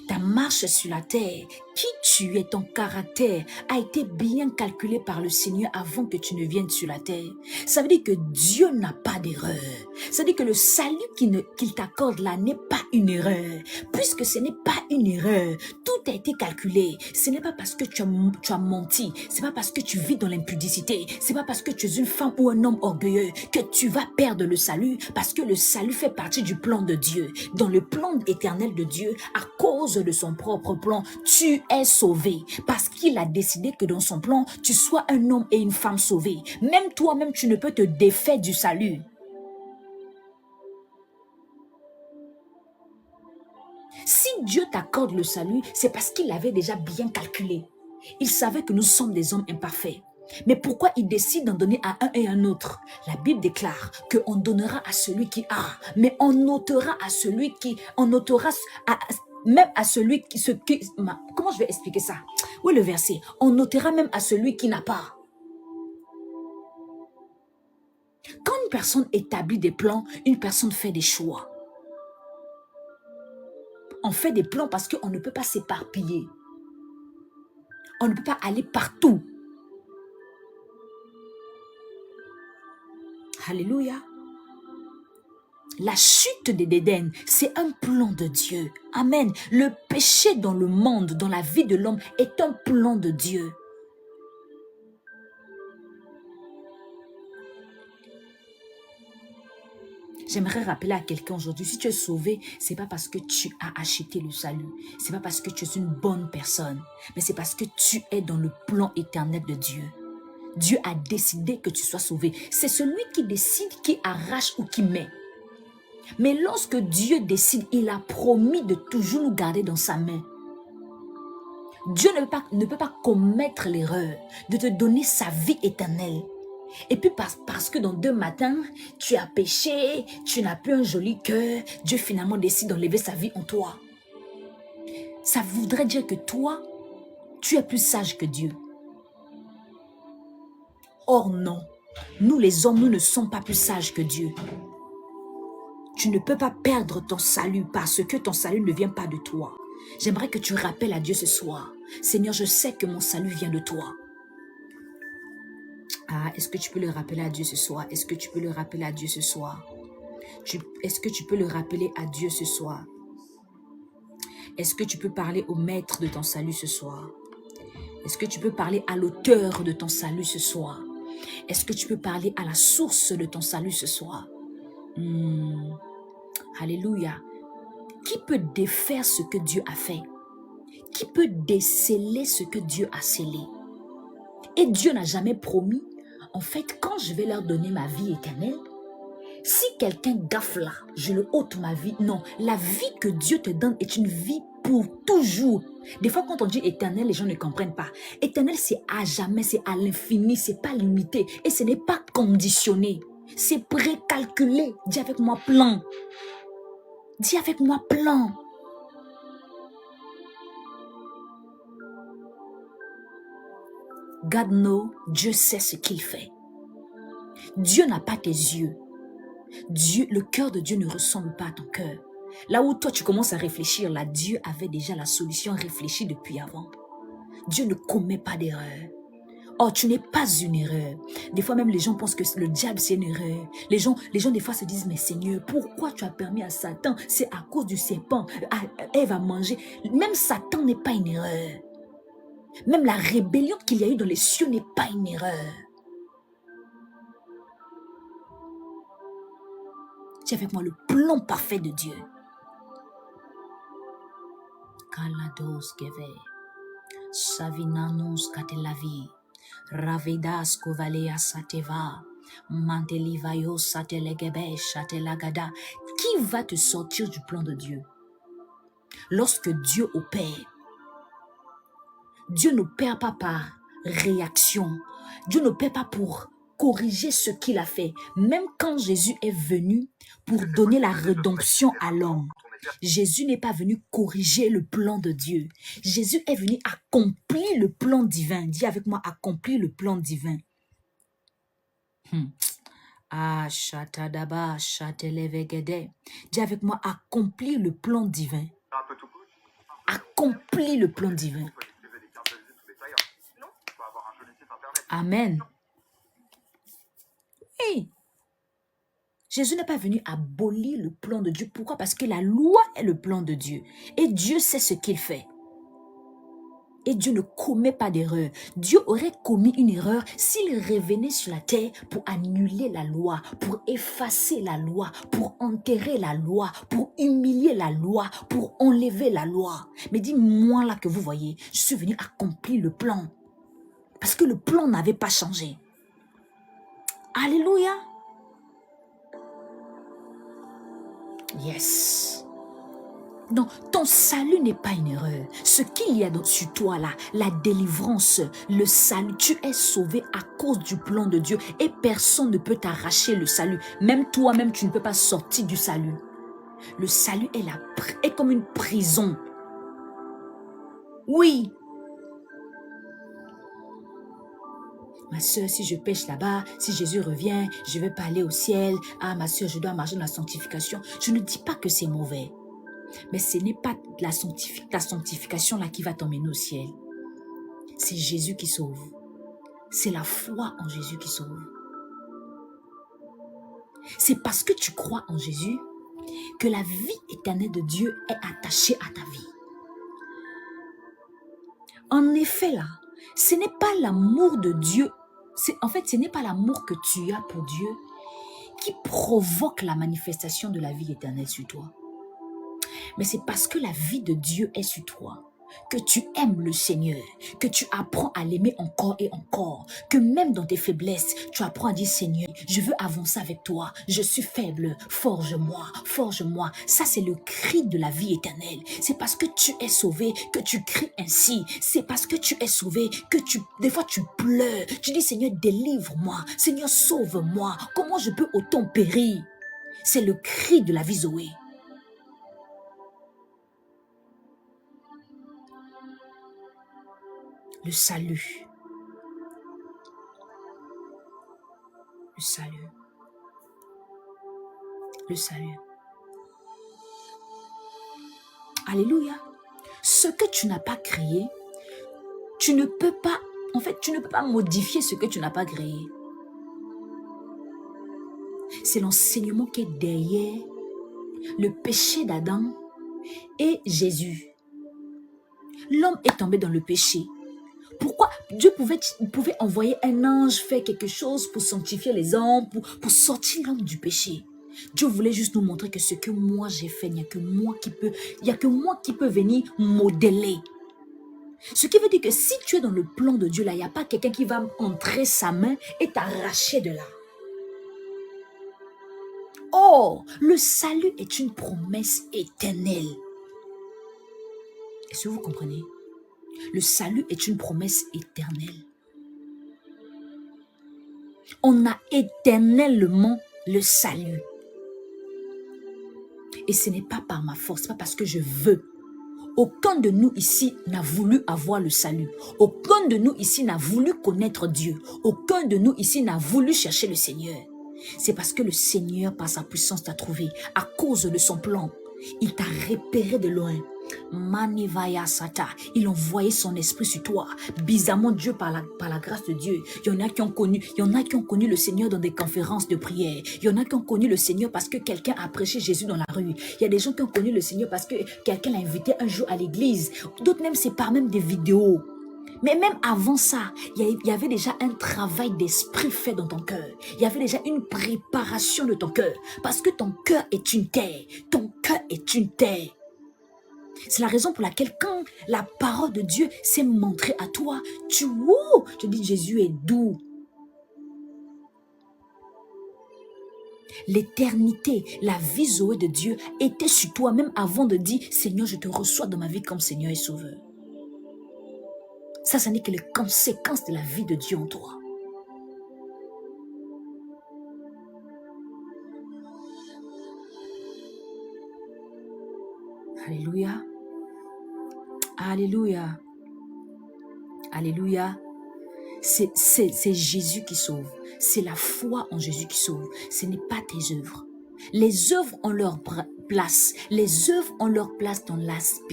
Ta marche sur la terre, qui tu es, ton caractère a été bien calculé par le Seigneur avant que tu ne viennes sur la terre. Ça veut dire que Dieu n'a pas d'erreur. Ça veut dire que le salut qu'il t'accorde là n'est pas une erreur. Puisque ce n'est pas une erreur, tout a été calculé. Ce n'est pas parce que tu as menti, c'est pas parce que tu vis dans l'impudicité, c'est pas parce que tu es une femme ou un homme orgueilleux que tu vas perdre le salut, parce que le salut fait partie du plan de Dieu. Dans le plan éternel de Dieu, à cause de son propre plan, tu es sauvé, parce qu'il a décidé que dans son plan, tu sois un homme et une femme sauvés. Même toi-même, tu ne peux te défaire du salut. Si Dieu t'accorde le salut, c'est parce qu'il avait déjà bien calculé. Il savait que nous sommes des hommes imparfaits. Mais pourquoi il décide d'en donner à un et à un autre? La Bible déclare qu'on donnera à celui qui a, mais on ôtera à celui qui, on ôtera même à celui qui, comment je vais expliquer ça? Où est le verset? On ôtera même à celui qui n'a pas. Quand une personne établit des plans, une personne fait des choix. On fait des plans parce qu'on ne peut pas s'éparpiller. On ne peut pas aller partout. Alléluia. La chute d'Éden, c'est un plan de Dieu. Amen. Le péché dans le monde, dans la vie de l'homme, est un plan de Dieu. J'aimerais rappeler à quelqu'un aujourd'hui, si tu es sauvé, c'est pas parce que tu as acheté le salut. C'est pas parce que tu es une bonne personne. Mais c'est parce que tu es dans le plan éternel de Dieu. Dieu a décidé que tu sois sauvé. C'est celui qui décide, qui arrache ou qui met. Mais lorsque Dieu décide, il a promis de toujours nous garder dans sa main. Dieu ne peut pas commettre l'erreur de te donner sa vie éternelle. Et puis parce que dans 2 matins, tu as péché, tu n'as plus un joli cœur, Dieu finalement décide d'enlever sa vie en toi. Ça voudrait dire que toi, tu es plus sage que Dieu. Or non, nous les hommes, nous ne sommes pas plus sages que Dieu. Tu ne peux pas perdre ton salut parce que ton salut ne vient pas de toi. J'aimerais que tu rappelles à Dieu ce soir. Seigneur, je sais que mon salut vient de toi. Ah, est-ce que tu peux le rappeler à Dieu ce soir? Est-ce que tu peux le rappeler à Dieu ce soir? Est-ce que tu peux le rappeler à Dieu ce soir? Est-ce que tu peux parler au maître de ton salut ce soir? Est-ce que tu peux parler à l'auteur de ton salut ce soir? Est-ce que tu peux parler à la source de ton salut ce soir? Alléluia. Qui peut défaire ce que Dieu a fait? Qui peut déceler ce que Dieu a scellé? Et Dieu n'a jamais promis, en fait, quand je vais leur donner ma vie éternelle, si quelqu'un gaffe là, je le ôte ma vie. Non, la vie que Dieu te donne est une vie pour toujours. Des fois, quand on dit éternel, les gens ne comprennent pas. Éternel, c'est à jamais, c'est à l'infini, c'est pas limité. Et ce n'est pas conditionné. C'est précalculé. Dis avec moi plan. Dis avec moi plan. God knows, Dieu sait ce qu'il fait. Dieu n'a pas tes yeux. Dieu, le cœur de Dieu ne ressemble pas à ton cœur. Là où toi tu commences à réfléchir, là, Dieu avait déjà la solution réfléchie depuis avant. Dieu ne commet pas d'erreur. Oh, tu n'es pas une erreur. Des fois même les gens pensent que le diable c'est une erreur. Les gens des fois se disent, mais Seigneur, pourquoi tu as permis à Satan? C'est à cause du serpent. Ève a mangé. Même Satan n'est pas une erreur. Même la rébellion qu'il y a eu dans les cieux n'est pas une erreur. Dis avec moi le plan parfait de Dieu. Kalados geve, savinanos katelavi, ravedas kovalea sateva, mantelivayo satelegebe chatelagada. Qui va te sortir du plan de Dieu? Lorsque Dieu opère, Dieu n'opère pas par réaction. Dieu n'opère pas pour corriger ce qu'il a fait. Même quand Jésus est venu pour donner la rédemption à l'homme, Jésus n'est pas venu corriger le plan de Dieu. Jésus est venu accomplir le plan divin. Dis avec moi, accomplir le plan divin. Ah, chatadaba, chatelevegede. Dis avec moi, accomplir le plan divin. Accomplis le plan divin. Amen. Oui. Jésus n'est pas venu abolir le plan de Dieu. Pourquoi? Parce que la loi est le plan de Dieu. Et Dieu sait ce qu'il fait. Et Dieu ne commet pas d'erreur. Dieu aurait commis une erreur s'il revenait sur la terre pour annuler la loi, pour effacer la loi, pour enterrer la loi, pour humilier la loi, pour enlever la loi. Mais dis-moi là que vous voyez, je suis venu accomplir le plan. Parce que le plan n'avait pas changé. Alléluia. Yes. Donc, ton salut n'est pas une erreur. Ce qu'il y a sur toi là, la délivrance, le salut, tu es sauvé à cause du plan de Dieu et personne ne peut t'arracher le salut. Même toi-même, tu ne peux pas sortir du salut. Le salut est comme une prison. Oui. Ma soeur, si je pêche là-bas, si Jésus revient, je ne vais pas aller au ciel. Ah, ma soeur, je dois marcher dans la sanctification. Je ne dis pas que c'est mauvais. Mais ce n'est pas la sanctification là qui va t'emmener au ciel. C'est Jésus qui sauve. C'est la foi en Jésus qui sauve. C'est parce que tu crois en Jésus que la vie éternelle de Dieu est attachée à ta vie. En effet là, ce n'est pas l'amour de Dieu. En fait, ce n'est pas l'amour que tu as pour Dieu qui provoque la manifestation de la vie éternelle sur toi. Mais c'est parce que la vie de Dieu est sur toi, que tu aimes le Seigneur, que tu apprends à l'aimer encore et encore, que même dans tes faiblesses, tu apprends à dire Seigneur, je veux avancer avec toi, je suis faible, forge-moi, forge-moi. Ça c'est le cri de la vie éternelle. C'est parce que tu es sauvé que tu cries ainsi. C'est parce que tu es sauvé que des fois tu pleures. Tu dis Seigneur, délivre-moi, Seigneur, sauve-moi. Comment je peux autant périr? C'est le cri de la vie Zoé. Le salut. Le salut. Le salut. Alléluia. Ce que tu n'as pas créé, tu ne peux pas, en fait, tu ne peux pas modifier ce que tu n'as pas créé. C'est l'enseignement qui est derrière le péché d'Adam et Jésus. L'homme est tombé dans le péché. Pourquoi Dieu pouvait envoyer un ange faire quelque chose pour sanctifier les hommes, pour sortir l'homme du péché? Dieu voulait juste nous montrer que ce que moi j'ai fait, il n'y a que moi qui peut venir modeler. Ce qui veut dire que si tu es dans le plan de Dieu, là, il n'y a pas quelqu'un qui va entrer sa main et t'arracher de là. Oh, le salut est une promesse éternelle. Est-ce que vous comprenez? Le salut est une promesse éternelle. On a éternellement le salut. Et ce n'est pas par ma force, ce n'est pas parce que je veux. Aucun de nous ici n'a voulu avoir le salut. Aucun de nous ici n'a voulu connaître Dieu. Aucun de nous ici n'a voulu chercher le Seigneur. C'est parce que le Seigneur, par sa puissance, t'a trouvé. À cause de son plan, il t'a repéré de loin. Manivaya Sata, il envoyait son esprit sur toi. Bizarrement, Dieu, par la grâce de Dieu, il y en a qui ont connu le Seigneur dans des conférences de prière. Il y en a qui ont connu le Seigneur parce que quelqu'un a prêché Jésus dans la rue. Il y a des gens qui ont connu le Seigneur parce que quelqu'un l'a invité un jour à l'église. D'autres même, c'est par même des vidéos. Mais même avant ça, il y avait déjà un travail d'esprit fait dans ton cœur. Il y avait déjà une préparation de ton cœur. Parce que ton cœur est une terre. Ton cœur est une terre. C'est la raison pour laquelle quand la parole de Dieu s'est montrée à toi, tu dis Jésus est doux. L'éternité, la vie Zoé de Dieu était sur toi même avant de dire Seigneur, je te reçois dans ma vie comme Seigneur et Sauveur. Ça n'est que les conséquences de la vie de Dieu en toi. Alléluia. Alléluia. Alléluia. C'est Jésus qui sauve. C'est la foi en Jésus qui sauve. Ce n'est pas tes œuvres. Les œuvres ont leur place. Les œuvres ont leur place dans l'aspect.